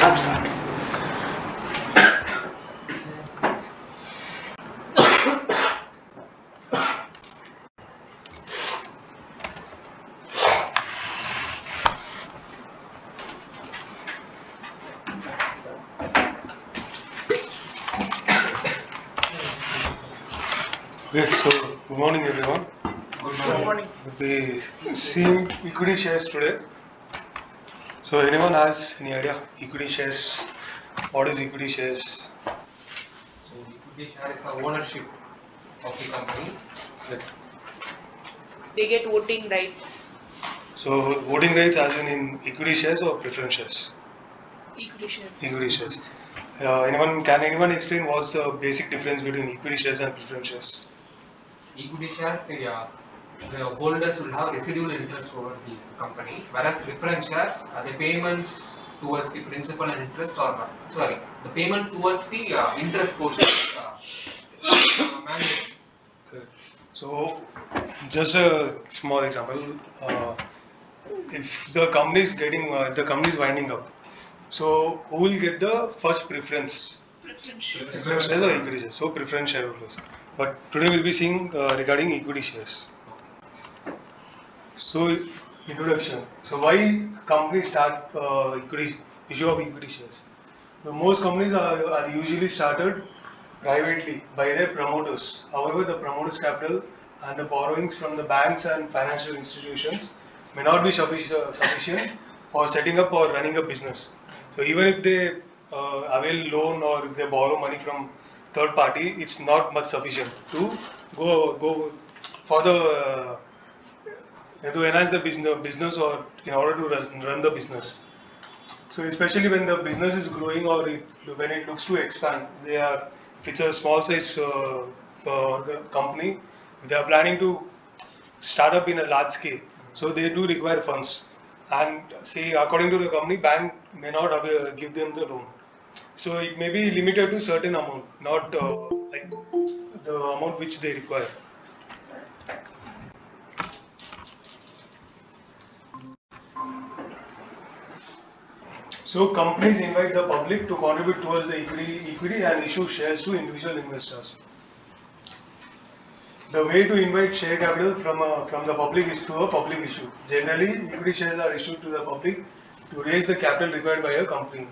Okay, so good morning everyone. Good morning. We'll be seeing equity shares today. So anyone has any idea equity shares? What is equity shares? So equity share is the ownership of the company. Right. They get voting rights. So voting rights as in equity shares or preference shares? Equity shares. Equity shares. Can anyone explain what's the basic difference between equity shares and preference shares? Equity shares, the holders will have residual interest over the company, whereas preference shares are the payments towards the principal and interest, or sorry, the payment towards the interest portion mandatory. Correct. So just a small example. If the company is if the company is winding up, so who will get the first preference? Preference shares. Preference shares or equity shares? So preference shareholders. But today we'll be seeing regarding equity shares. So introduction. So why companies start issue of equity shares? Most companies are usually started privately by their promoters. However, the promoters' capital and the borrowings from the banks and financial institutions may not be sufficient for setting up or running a business. So even if they avail loan or if they borrow money from third party, it's not much sufficient to go for the to enhance the business or in order to run the business. So especially when the business is growing or when it looks to expand, if it's a small size for the company, if they are planning to start up in a large scale, so they do require funds. And say according to the company, bank may not give them the loan. So it may be limited to certain amount, not like the amount which they require. So companies invite the public to contribute towards the equity and issue shares to individual investors. The way to invite share capital from the public is through a public issue. Generally, equity shares are issued to the public to raise the capital required by a company.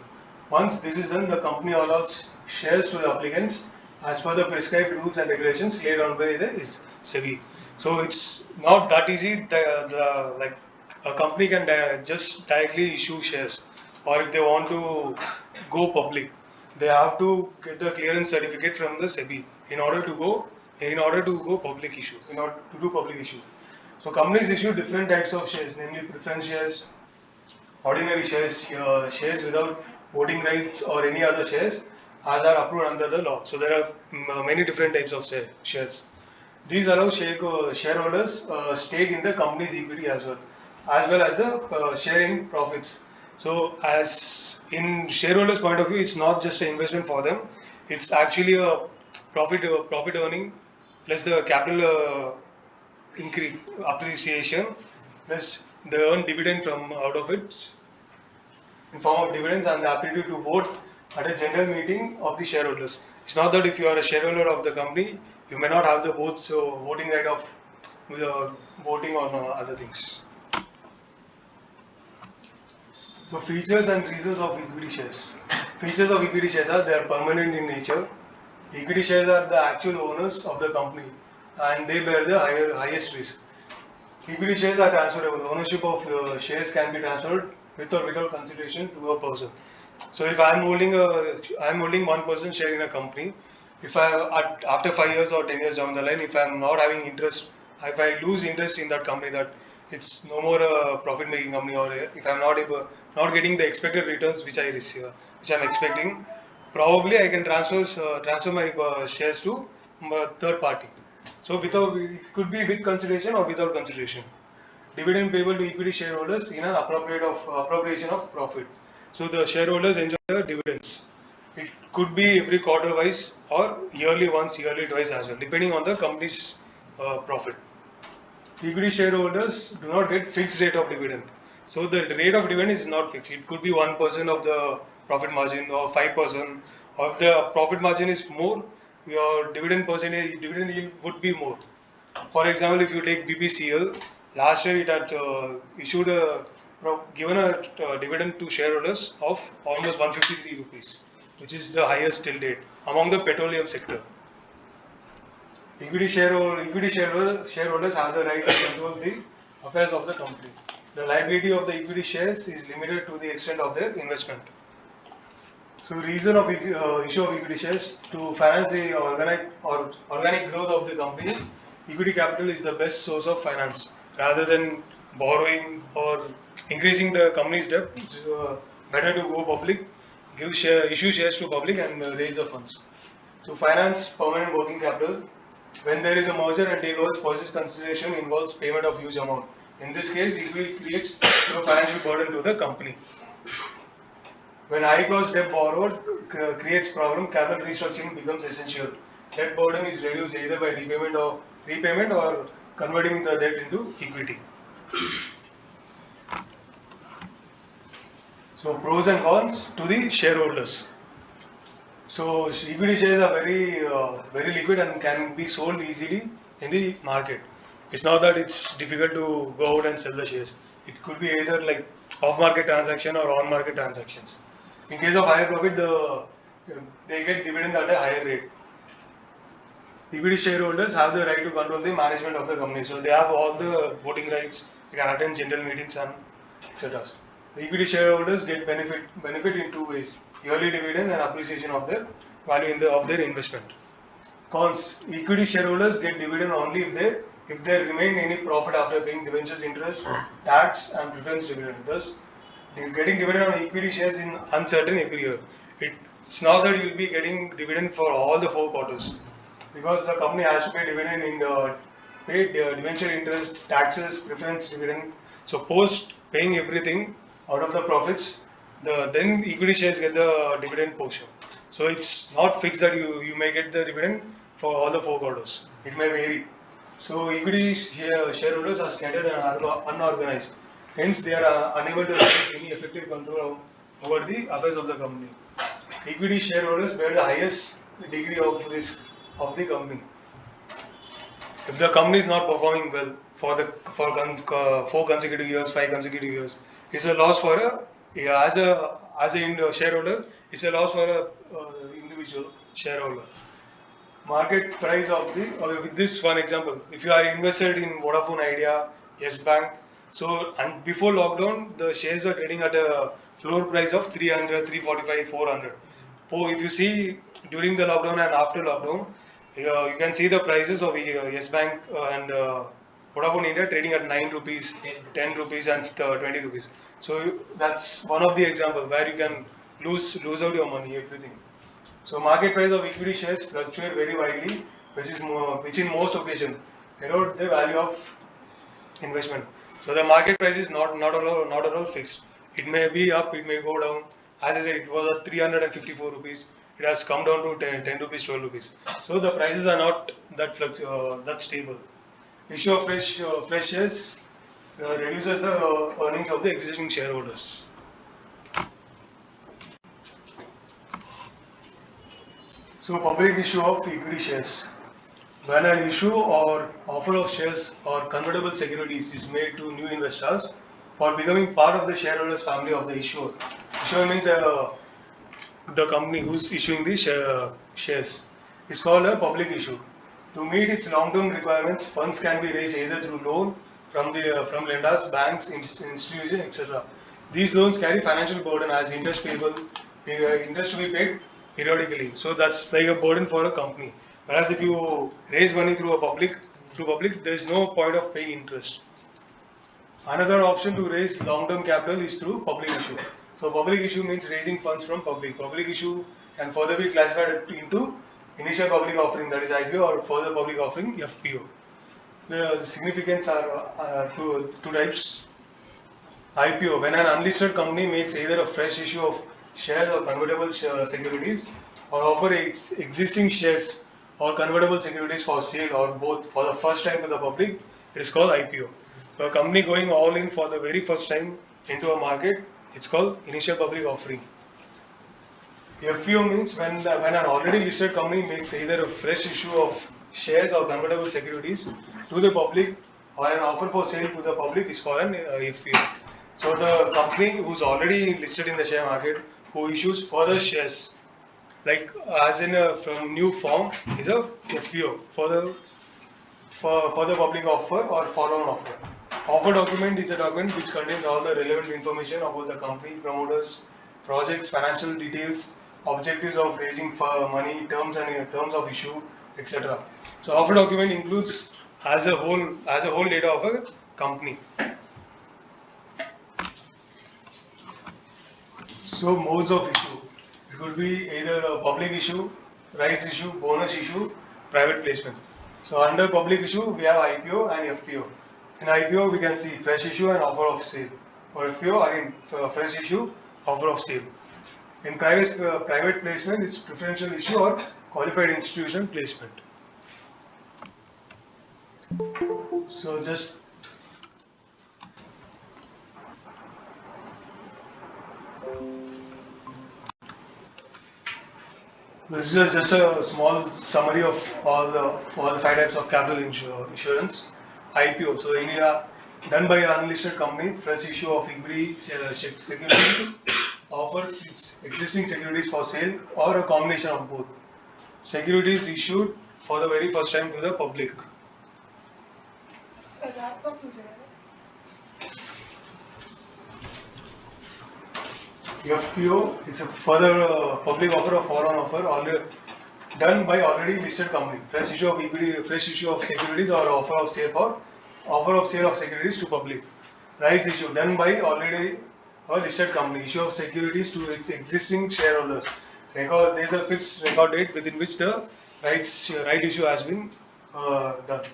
Once this is done, the company allows shares to the applicants as per the prescribed rules and regulations laid down by the SEBI. So it's not that easy. Like a company can just directly issue shares, or if they want to go public, they have to get the clearance certificate from the SEBI in order to go public issue, in order to do public issue. So companies issue different types of shares, namely preference shares, ordinary shares, shares without voting rights or any other shares as are approved under the law. So there are many different types of shares. These allow shareholders stake in the company's equity as well as the share in profits. So as in shareholders' point of view, it's not just an investment for them; it's actually a profit earning plus the capital increase appreciation plus they earn dividend from out of it in form of dividends and the ability to vote at a general meeting of the shareholders. It's not that if you are a shareholder of the company, you may not have the voting right of voting on other things. So features and reasons of equity shares. Features of equity shares are they are permanent in nature. Equity shares are the actual owners of the company and they bear the highest risk. Equity shares are transferable. Ownership of shares can be transferred with or without consideration to a person. So if I'm holding 1% share in a company, if after 5 years or 10 years down the line, if I'm not having interest, if I lose interest in that company, that it's no more a profit-making company, or if I'm not getting the expected returns which I receive, which I'm expecting, probably I can transfer my shares to third party. So it could be with consideration or without consideration. Dividend payable to equity shareholders in an appropriation of profit. So the shareholders enjoy the dividends. It could be every quarter wise or yearly once, yearly twice as well, depending on the company's profit. Equity shareholders do not get fixed rate of dividend. So the rate of dividend is not fixed. It could be 1% of the profit margin or 5%, or if the profit margin is more, your dividend yield would be more. For example, if you take BPCL, last year it had given a dividend to shareholders of almost 153 rupees, which is the highest till date among the petroleum sector. Shareholders have the right to control the affairs of the company. The liability of the equity shares is limited to the extent of their investment. So, reason of issue of equity shares to finance the organic growth of the company. Equity capital is the best source of finance rather than borrowing or increasing the company's debt. It's better to go public, issue shares to public and raise the funds. To finance permanent working capital, when there is a merger and takeovers, purchase consideration involves payment of huge amount. In this case, equity creates no financial burden to the company. When high cost debt borrowed creates problem, capital restructuring becomes essential. Debt burden is reduced either by repayment or converting the debt into equity. So pros and cons to the shareholders. So equity shares are very liquid and can be sold easily in the market. It's not that it's difficult to go out and sell the shares. It could be either like off-market transaction or on-market transactions. In case of higher profit, they get dividend at a higher rate. Equity shareholders have the right to control the management of the company. So they have all the voting rights, they can attend general meetings and etc. The equity shareholders get benefit in two ways: yearly dividend and appreciation of their value of their investment. Cons: equity shareholders get dividend only if there remain any profit after paying debentures interest, tax and preference dividend. Thus, getting dividend on equity shares is uncertain every year. It's not that you will be getting dividend for all the 4 quarters, because the company has to pay dividend in the paid debenture interest, taxes, preference dividend. So post paying everything out of the profits, then equity shares get the dividend portion. So it's not fixed that you may get the dividend for all the 4 quarters. It may vary. So equity shareholders are scattered and unorganized. Hence, they are unable to exercise any effective control over the affairs of the company. Equity shareholders bear the highest degree of risk of the company. If the company is not performing well for 4 consecutive years, 5 consecutive years, it's a loss for as a shareholder. It's a loss for a individual shareholder. Market price of with this one example, if you are invested in Vodafone Idea, Yes Bank, so and before lockdown, the shares were trading at a floor price of 300, 345, 400. So if you see during the lockdown and after lockdown, you can see the prices of Yes Bank and Vodafone India trading at 9 rupees, 10 rupees and 20 rupees. So that's one of the example where you can lose out your money, everything. So market price of equity shares fluctuate very widely, which in most occasions erode the value of investment. So the market price is not at all fixed. It may be up, it may go down. As I said, it was at 354 rupees. It has come down to 10 rupees, 12 rupees. So the prices are not that stable. Issue of fresh shares reduces the earnings of the existing shareholders. So public issue of equity shares. When an issue or offer of shares or convertible securities is made to new investors for becoming part of the shareholders family of the issuer. Issuer means the company who's issuing the shares. It's called a public issue. To meet its long-term requirements, funds can be raised either through loan from lenders, banks, institutions, etc. These loans carry financial burden as interest to be paid periodically. So that's like a burden for a company. Whereas if you raise money through public, there is no point of paying interest. Another option to raise long-term capital is through public issue. So public issue means raising funds from public. Public issue can further be classified into initial public offering, that is IPO, or further public offering, FPO. The significance are two types. IPO, when an unlisted company makes either a fresh issue of shares or convertible securities, or offer its existing shares or convertible securities for sale or both for the first time to the public, it is called IPO. So a company going all in for the very first time into a market, it's called initial public offering. FPO means when an already listed company makes either a fresh issue of shares or convertible securities to the public or an offer for sale to the public is called an FPO. So the company who's already listed in the share market who issues further shares, like as in a from new form, is a FPO for the public offer or follow-on offer. Offer document is a document which contains all the relevant information about the company, promoters, projects, financial details, objectives of raising money, terms of issue, etc. So offer document includes as a whole data of a company. So modes of issue. It could be either a public issue, rights issue, bonus issue, private placement. So under public issue we have IPO and FPO. In IPO we can see fresh issue and offer of sale. For FPO again fresh issue, offer of sale. In private placement it's preferential issue or qualified institution placement. So just this is just a small summary of all the five types of capital insurance. IPO. So India done by an unlisted company, fresh issue of equity securities offers its existing securities for sale or a combination of both. Securities issued for the very first time to the public. FPO is a further public offer or follow-on offer done by already listed company. Fresh issue of equity, fresh issue of securities or offer of sale of securities to public. Rights issue done by already a listed company. Issue of securities to its existing shareholders. There is a fixed record date within which the right issue has been done.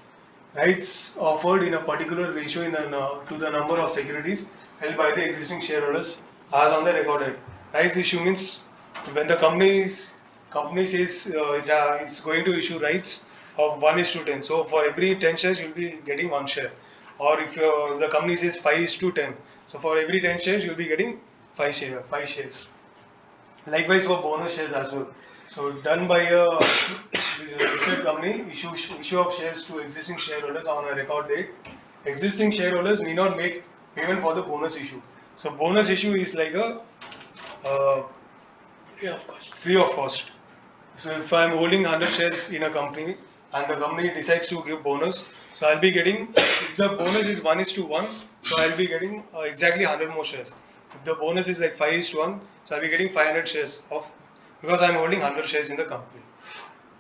Rights offered in a particular ratio to the number of securities held by the existing shareholders as on the record date. Rights issue means when the company says it's going to issue rights of 1:10. So for every 10 shares you'll be getting 1 share. Or if the company says 5:10. So for every 10 shares you'll be getting 5 shares. Likewise for bonus shares as well. So done by a listed company, issue of shares to existing shareholders on a record date. Existing shareholders need not make payment for the bonus issue. So bonus issue is like a free of cost. So if I am holding 100 shares in a company and the company decides to give bonus, so I'll be getting, if the bonus is 1:1, so I'll be getting exactly 100 more shares. If the bonus is like 5:1, so I'll be getting 500 shares because I'm holding 100 shares in the company.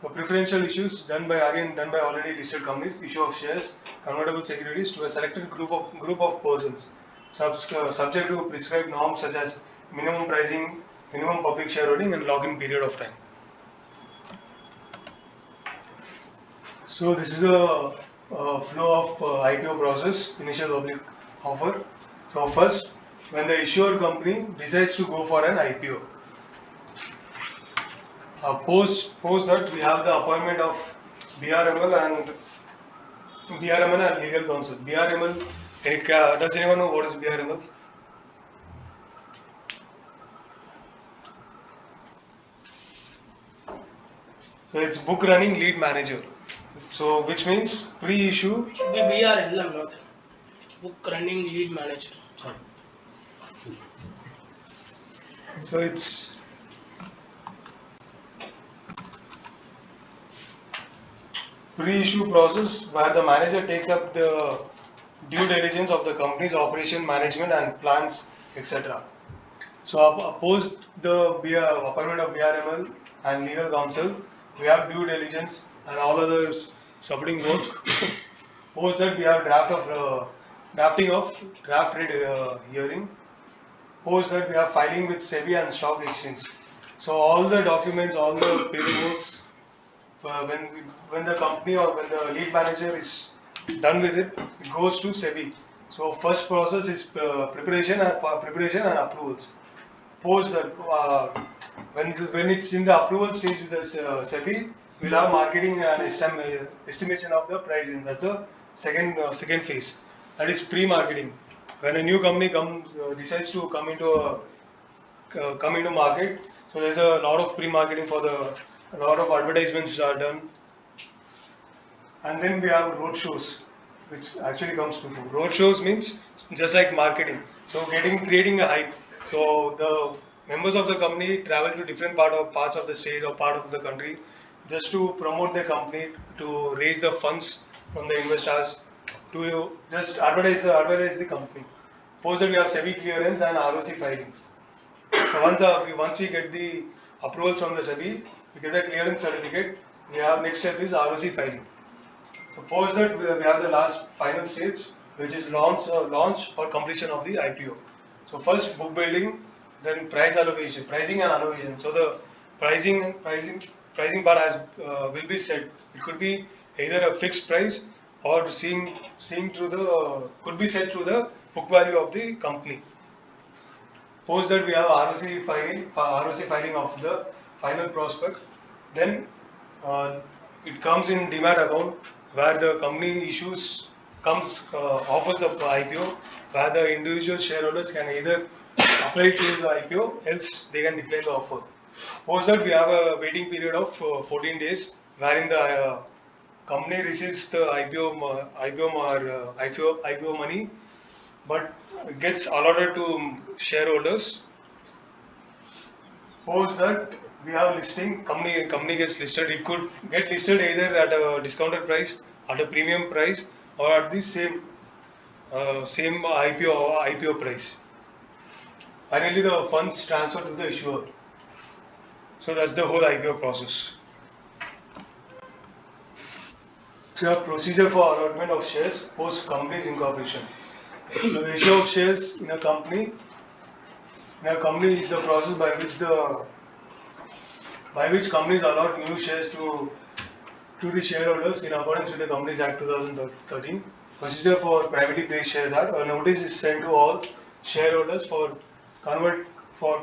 For preferential issues done by already listed companies, issue of shares, convertible securities to a selected group of persons, subject to prescribed norms such as minimum pricing, minimum public shareholding, and lock-in period of time. So this is a flow of IPO process, initial public offer. So first, when the issuer company decides to go for an IPO, post that we have the appointment of BRML and legal counsel. BRML, does anyone know what is BRML? So it's book running lead manager. So which means pre-issue. It should be BRL, not book running lead manager. So it's pre-issue process where the manager takes up the due diligence of the company's operation, management and plans, etc. So opposed the appointment of BRML and legal counsel, we have due diligence and all other supporting work. Post that we have drafting of draft read hearing. Post that we have filing with SEBI and stock exchange. So all the documents, all the paperwork, when the company or when the lead manager is done with it, it goes to SEBI. So first process is preparation and approvals. Post that when it's in the approval stage with the SEBI, we'll have marketing and estimation of the pricing. That's the second phase. That is pre-marketing. When a new company decides to come into market, So there's a lot of pre-marketing a lot of advertisements are done, and then we have road shows, which actually comes before. Road shows means just like marketing. So creating a hype. So the members of the company travel to different parts of the state or part of the country just to promote their company, to raise the funds from the investors, to just advertise the company. Suppose that we have SEBI clearance and ROC filing. So once we get the approval from the SEBI, we get the clearance certificate. We have next step is ROC filing. Suppose that we have the last final stage, which is launch or completion of the IPO. So first book building, then pricing and allocation. So the pricing part will be set. It could be either a fixed price or seeing through the could be set through the book value of the company. Post that we have ROC filing of the final prospect, then it comes in demat account where the company offers the IPO, where the individual shareholders can either apply to the IPO, else they can decline the offer. Post that we have a waiting period of 14 days, wherein the company receives the IPO money, but gets allotted to shareholders. Suppose that we have listing, company gets listed. It could get listed either at a discounted price, at a premium price, or at the same IPO price. Finally, the funds transfer to the issuer. So that's the whole IPO process. So, procedure for allotment of shares post company's incorporation. So the issue of shares in a company is the process by which companies allot new shares to the shareholders in accordance with the Companies Act 2013. Procedure for privately placed shares are: a notice is sent to all shareholders for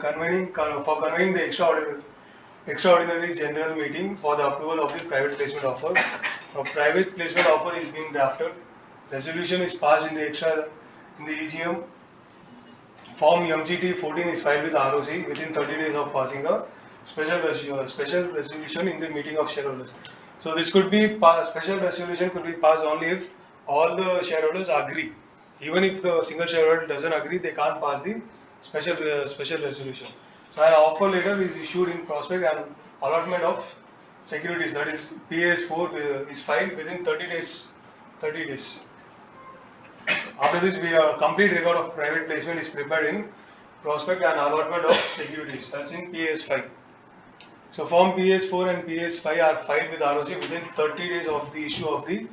convening the extraordinary general meeting for the approval of the private placement offer. A private placement offer is being drafted. Resolution is passed in the EGM. Form MGT 14 is filed with ROC within 30 days of passing a special resolution in the meeting of shareholders. So this could be special resolution could be passed only if all the shareholders agree. Even if the single shareholder doesn't agree, they can't pass the special resolution. So an offer letter is issued in prospect and allotment of securities, that is PAS4, is filed within 30 days. After this, a complete record of private placement is prepared in prospect and allotment of securities. That's in PS5. So form PS4 and PS5 are filed with ROC within 30 days of the issue of the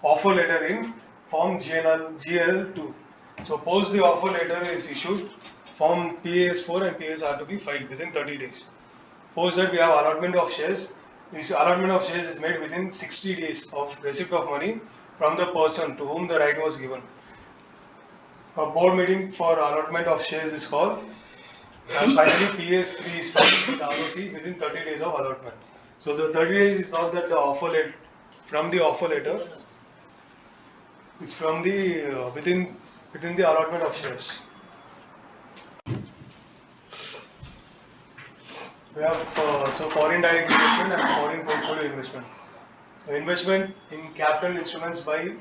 offer letter in form GL2. So post the offer letter is issued, form PS4 and PS are to be filed within 30 days. Post that we have allotment of shares. This allotment of shares is made within 60 days of receipt of money from the person to whom the right was given. A board meeting for allotment of shares is called, and finally PS3 is filed with ROC within 30 days of allotment. So the 30 days is not that the offer letter, from the offer letter, it's from the within the allotment of shares. We have so foreign direct investment and foreign portfolio investment. So investment in capital instruments by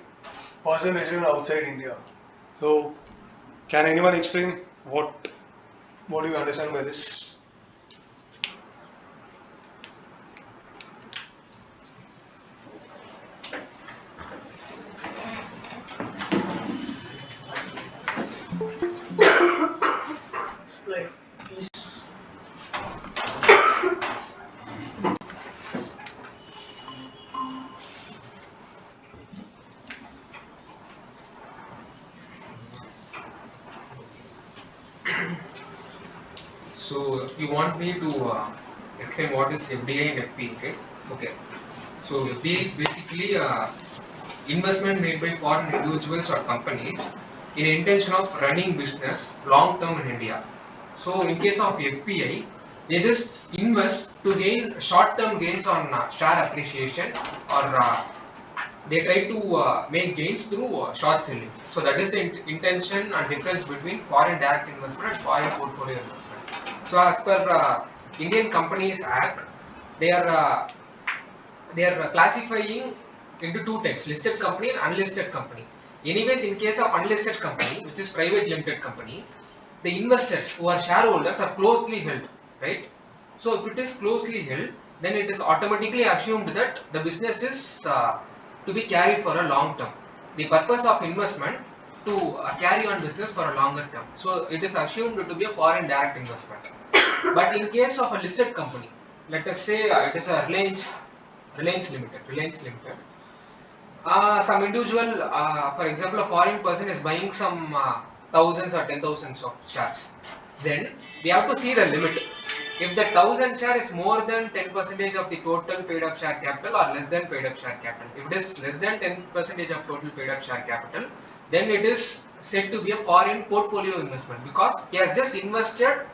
person resident outside India. So can anyone explain what do you understand by this? Like, please. So you want me to explain what is FDI and FPI, right? Okay. So FDI is basically investment made by foreign individuals or companies in intention of running business long term in India. So in case of FPI, they just invest to gain short term gains on share appreciation, or they try to make gains through short selling. So that is the intention and difference between foreign direct investment and foreign portfolio investment. So as per Indian Companies Act, they are classifying into two types: listed company and unlisted company. Anyways, in case of unlisted company, which is private limited company, the investors who are shareholders are closely held, right? So if it is closely held, then it is automatically assumed that the business is to be carried for a long term. The purpose of investment to carry on business for a longer term. So it is assumed to be a foreign direct investment. But in case of a listed company, let us say it is a Reliance Limited. Some individual, for example, a foreign person is buying some thousands or 10,000s of shares. Then we have to see the limit. If the 1,000 share is more than 10% of the total paid up share capital or less than paid up share capital. If it is less than 10% of total paid up share capital, then it is said to be a foreign portfolio investment because he has just invested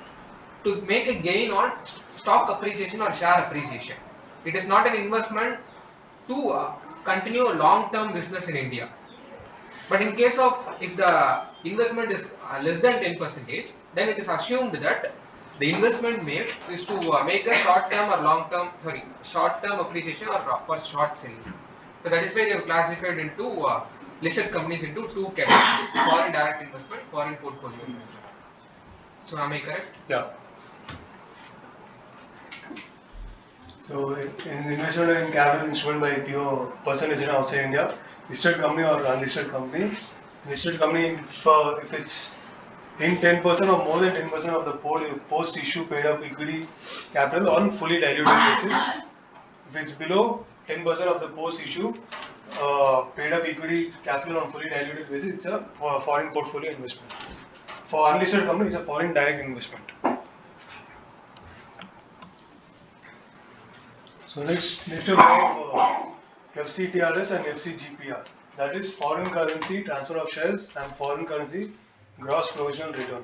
to make a gain on stock appreciation or share appreciation. It is not an investment to continue a long-term business in India. But in case of if the investment is less than 10%, then it is assumed that the investment made is to make a short-term or short-term appreciation or for short selling. So that is why they have classified into listed companies into two categories: foreign direct investment, foreign portfolio investment. So am I correct? Yeah. So, in investment in capital instrument by PO person resident outside India, listed company or unlisted company. Listed company, if it's in 10% or more than 10% of the post-issue paid up equity capital on fully diluted basis. If it's below 10% of the post-issue paid up equity capital on fully diluted basis, it's a foreign portfolio investment. For unlisted company, it's a foreign direct investment. So next we have FCTRS and FCGPR. That is foreign currency transfer of shares and foreign currency gross provisional return.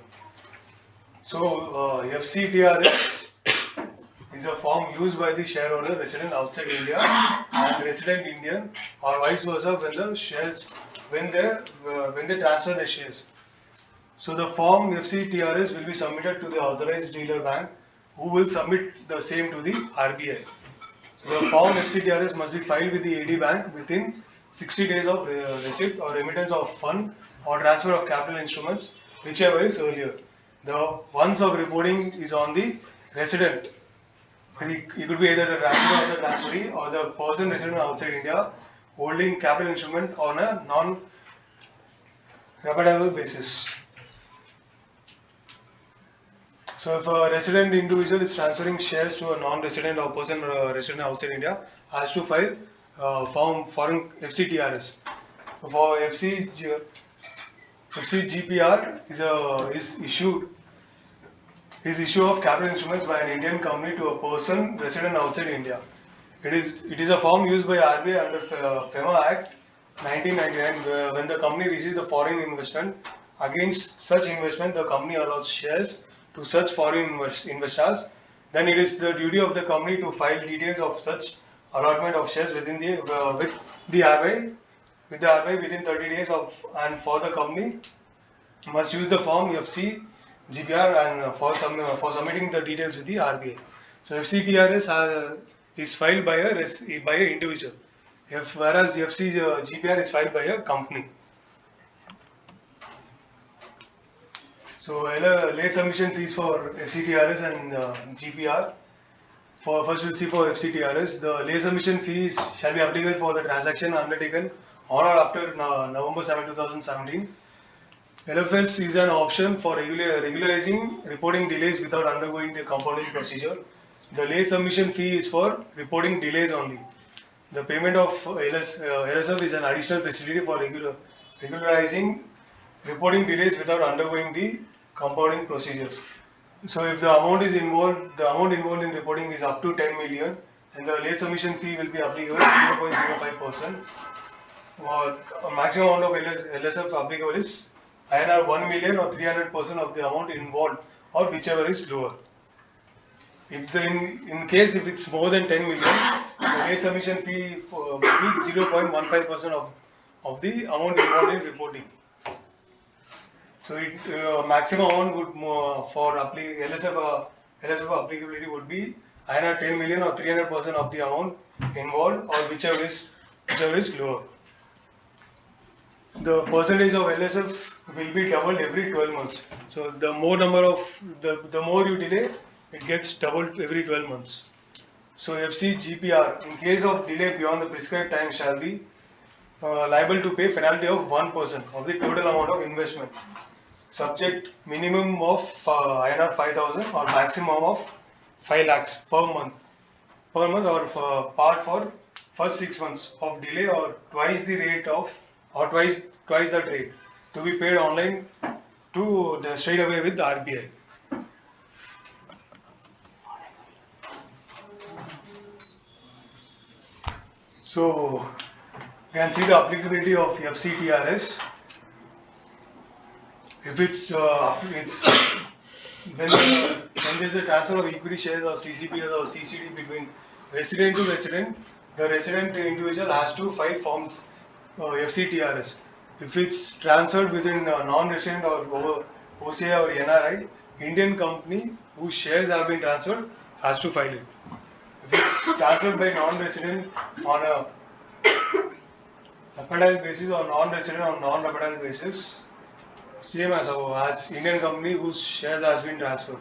So FCTRS is a form used by the shareholder resident outside India and resident Indian, or vice versa when they transfer their shares. So the form FCTRS will be submitted to the authorized dealer bank, who will submit the same to the RBI. The form FCTRS must be filed with the AD bank within 60 days of receipt or remittance of fund or transfer of capital instruments, whichever is earlier. The ones of reporting is on the resident. It could be either the transfer or the transferee or the person resident outside India holding capital instrument on a non-reputable basis. So if a resident individual is transferring shares to a non-resident or person resident outside India, has to file form foreign FCTRS. For FCGPR is issue of capital instruments by an Indian company to a person resident outside India. It is a form used by RBI under FEMA Act 1999 when the company receives a foreign investment. Against such investment, the company allows shares to such foreign investors. Then it is the duty of the company to file details of such allotment of shares with the RBI within 30 days and for the company must use the form FCGPR and for submitting the details with the RBI. So FCTRS is filed by an individual, whereas FCGPR is filed by a company. So late submission fees for FCTRS and GPR. First we'll see for FCTRS. The late submission fees shall be applicable for the transaction undertaken on or after November 7, 2017. LFS is an option for regularizing reporting delays without undergoing the compounding procedure. The late submission fee is for reporting delays only. The payment of LSF is an additional facility for regularizing reporting delays without undergoing the compounding procedures. So if the amount involved in reporting is up to 10 million, and the late submission fee will be applicable 0.05%. Maximum amount of LSF applicable is INR 1 million or 300% of the amount involved, or whichever is lower. If in case if it's more than 10 million, the late submission fee will be 0.15% of the amount involved in reporting. So maximum amount would for LSF LSF applicability would be INR 10 million or 300% of the amount involved, or whichever is lower. The percentage of LSF will be doubled every 12 months. So the more number of the more you delay, it gets doubled every 12 months. So FC GPR, in case of delay beyond the prescribed time, shall be liable to pay penalty of 1% of the total amount of investment, subject minimum of INR 5,000 or maximum of 5 lakhs per month or part for first 6 months of delay, or twice the rate of, or twice that rate, to be paid online to the straight away with the RBI. So you can see the applicability of FCTRS. If it's when there is a transfer of equity shares or CCPs or CCD between resident to resident, the resident individual has to file form FCTRS. If it's transferred within non-resident or over OCI or NRI, Indian company whose shares have been transferred has to file it. If it's transferred by non-resident on a rapidized basis or non-resident on non-rapidized basis, same as Indian company whose shares has been transferred.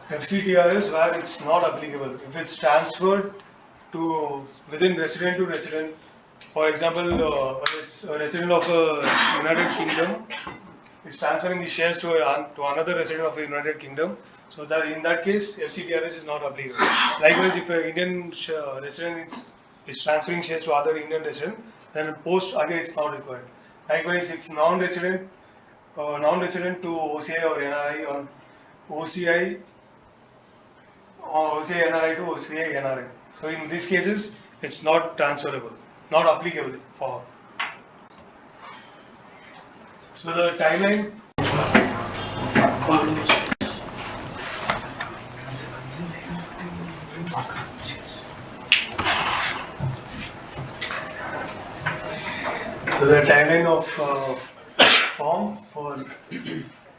FCTRS where it's not applicable. If it's transferred to within resident to resident, for example, a resident of a United Kingdom is transferring the shares to another resident of the United Kingdom, so that in that case FCTRS is not applicable. Likewise, if an Indian resident is transferring shares to other Indian resident, then post again it's not required. Likewise, if non-resident to OCI or NRI, or OCI NRI to OCI NRI. So in these cases, it's not transferable, not applicable for. So the timeline. So the timeline of form for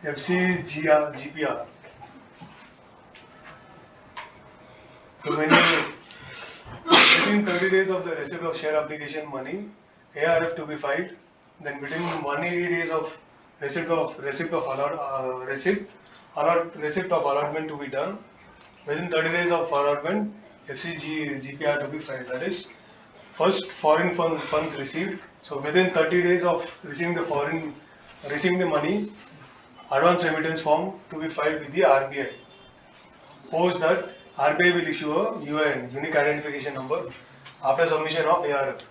GPR. So when within 30 days of the receipt of share application money, ARF to be filed, then within 180 days of receipt of allotment to be done, within 30 days of allotment, GPR to be filed. That is, first foreign funds received. So within 30 days of receiving the money, advance remittance form to be filed with the RBI. Post that, RBI will issue a UIN, unique identification number, after submission of ARF.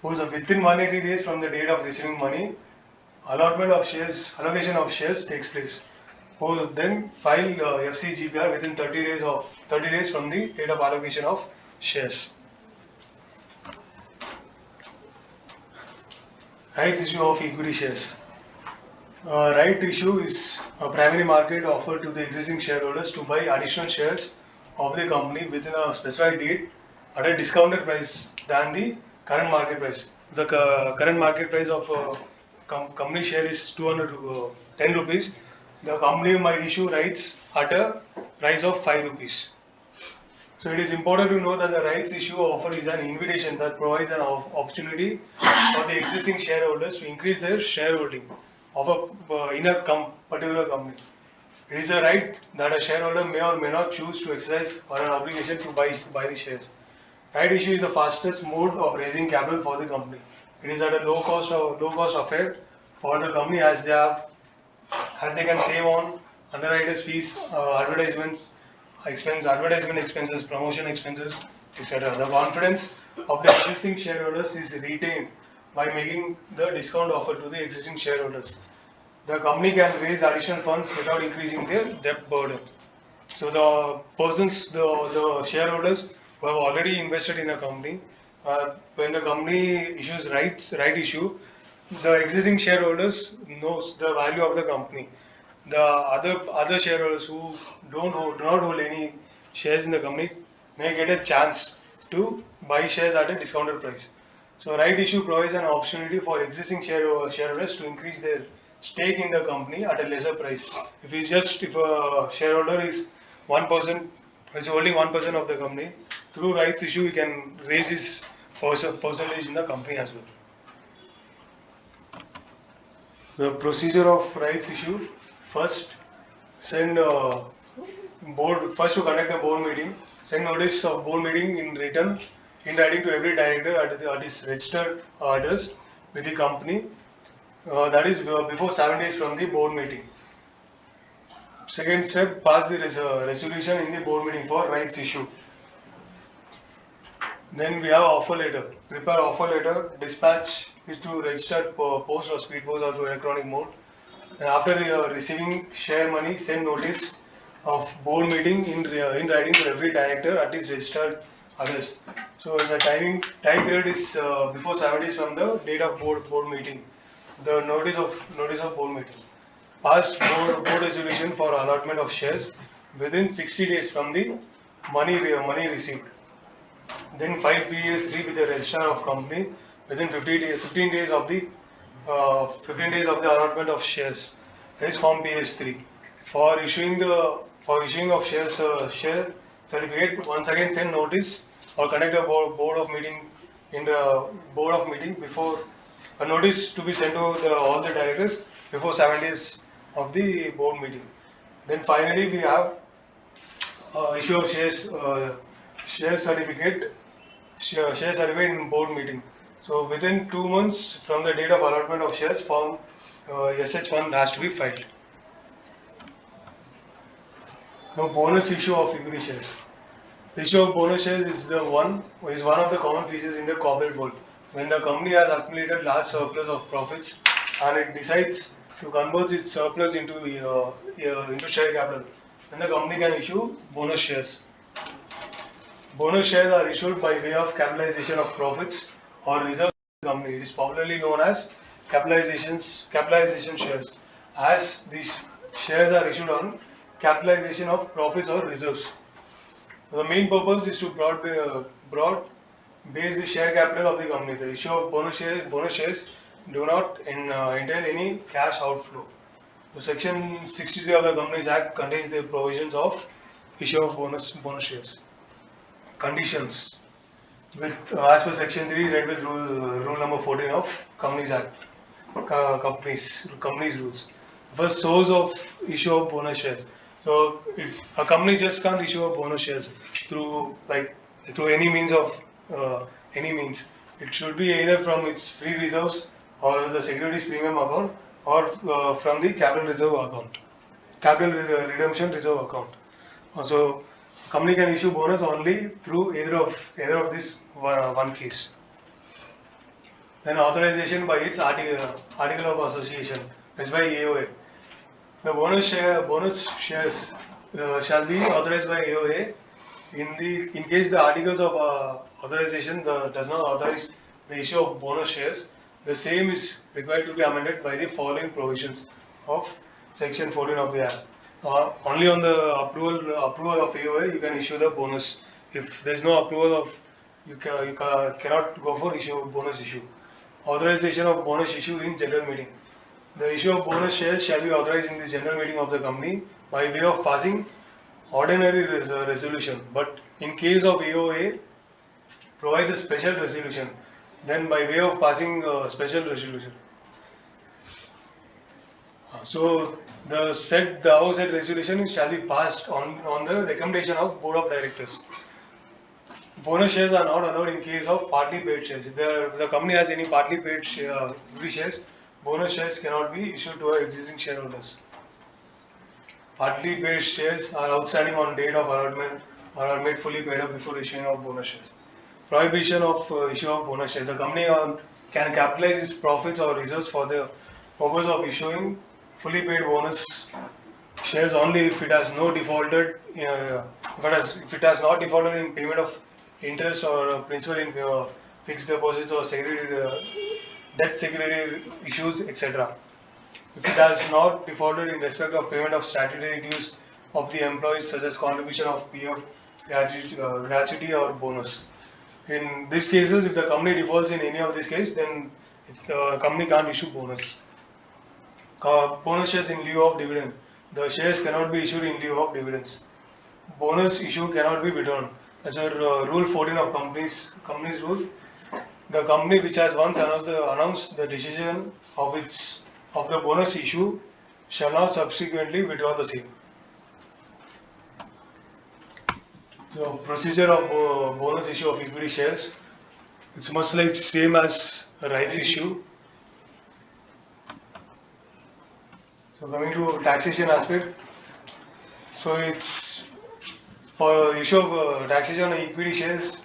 Within 180 days from the date of receiving money, allocation of shares takes place. Then file FCGPR within 30 days from the date of allocation of shares. Rights issue of equity shares. Right issue is a primary market offer to the existing shareholders to buy additional shares of the company within a specified date at a discounted price than the current market price. The current market price of company share is 210 rupees. The company might issue rights at a price of 5 rupees. So it is important to know that the rights issue offer is an invitation that provides an opportunity for the existing shareholders to increase their shareholding of in a particular company. It is a right that a shareholder may or may not choose to exercise, or an obligation to buy the shares. Right issue is the fastest mode of raising capital for the company. It is at a low cost affair for the company, as they can save on underwriters' fees, advertisement expenses, promotion expenses, etc. The confidence of the existing shareholders is retained by making the discount offer to the existing shareholders. The company can raise additional funds without increasing their debt burden. So the shareholders who have already invested in a company, when the company issues right issue, the existing shareholders knows the value of the company. The other shareholders who do not hold any shares in the company may get a chance to buy shares at a discounted price. So right issue provides an opportunity for existing shareholders to increase their stake in the company at a lesser price. If a shareholder is 1%, is holding 1% of the company, through rights issue he can raise his percentage in the company as well. The procedure of rights issue: first, send first to conduct a board meeting. Send notice of board meeting in written, in writing to every director at his registered address with the company. That is before 7 days from the board meeting. Second step, pass the resolution in the board meeting for rights issue. Then we have offer letter. Prepare offer letter, dispatch it to registered post or speed post or to electronic mode. And after receiving share money, send notice of board meeting in writing to every director at his registered address. So the time period is before 7 days from the date of board meeting. The notice of board meeting. Pass board resolution for allotment of shares within 60 days from the money received. Then file PS3 with the registrar of company within 15 days of the allotment of shares. That is form PS3. For issuing of shares share certificate, once again send notice or conduct a board of meeting before a notice to be sent to all the directors before 7 days of the board meeting. Then finally we have issue of share certificate in board meeting. So within 2 months from the date of allotment of shares, form SH1 has to be filed. Now bonus issue of equity shares. The issue of bonus shares is one of the common features in the corporate world. When the company has accumulated large surplus of profits and it decides to convert its surplus into share capital, then the company can issue bonus shares. Bonus shares are issued by way of capitalization of profits or reserves of the company. It is popularly known as capitalization shares, as these shares are issued on capitalization of profits or reserves. The main purpose is to broad base the share capital of the company. The issue of bonus shares do not entail any cash outflow. The Section 63 of the Companies Act contains the provisions of issue of bonus shares. Conditions with as per Section 3 read with rule number 14 of Companies Act, companies rules. First, source of issue of bonus shares. So if a company just can't issue a bonus shares through any means. It should be either from its free reserves or the securities premium account or from the capital reserve account, redemption reserve account. So company can issue bonus only through either of this one case. Then authorization by its article of association, as by AOA. The bonus shares shall be authorized by AOA in case the articles of authorization does not authorize the issue of bonus shares. The same is required to be amended by the following provisions of Section 14 of the Act. Only on the approval of AOA you can issue the bonus. If there is no approval of, you cannot go for bonus issue. Authorization of bonus issue in general meeting. The issue of bonus shares shall be authorized in the general meeting of the company by way of passing ordinary resolution. But in case of AOA, provides a special resolution. Then by way of passing special resolution. So the aforesaid resolution shall be passed on the recommendation of Board of Directors. Bonus shares are not allowed in case of partly paid shares. If the company has any partly paid shares, bonus shares cannot be issued to existing shareholders. Partly paid shares are outstanding on date of allotment or are made fully paid up before issuing of bonus shares. Prohibition of issue of bonus shares. The company can capitalize its profits or reserves for the purpose of issuing fully paid bonus shares only if it has no defaulted. If it has not defaulted in payment of interest or principal in fixed deposits or debt security issues, etc. If it has not defaulted in respect of payment of statutory dues of the employees, such as contribution of PF, gratuity or bonus. In these cases, if the company defaults in any of these cases, then the company can't issue bonus. bonus shares in lieu of dividend. The shares cannot be issued in lieu of dividends. Bonus issue cannot be withdrawn. As per Rule 14 of companies rule, the company which has once announced the decision of the bonus issue shall not subsequently withdraw the same. So procedure of bonus issue of equity shares, it's much like same as a rights issue. So coming to taxation aspect, so it's for issue of taxation on equity shares.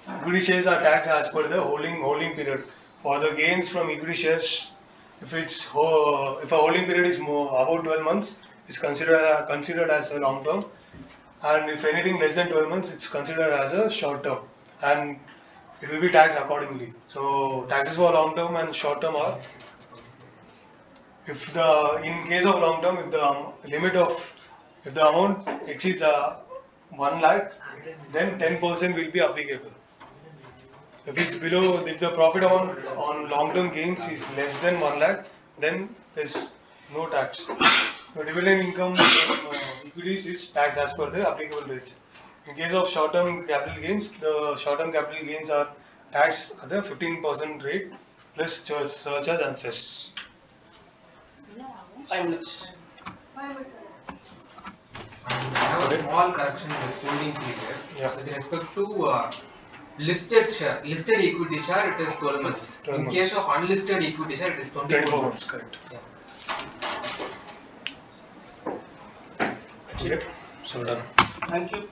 Equity shares are taxed as per the holding period. For the gains from equity shares, if if a holding period is more about 12 months, it's considered as a long term, and if anything less than 12 months, it's considered as a short term, and it will be taxed accordingly. So taxes for long term and short term are, in case of long term, if if the amount exceeds 1 lakh, then 10% will be applicable. If it's below, if the profit amount on long term gains is less than 1 lakh, then there's no tax. The dividend income from equities is taxed as per the applicable rates. In case of short term capital gains, the short term capital gains are taxed at the 15% rate plus surcharge and cess. 5 minutes. And I have a small correction in this holding period. Yeah. With respect to listed equity share, it is 12 months. 12 In months. case of unlisted equity share, it is 24 24 months. months, correct. Yeah. Okay, so done. Thank you.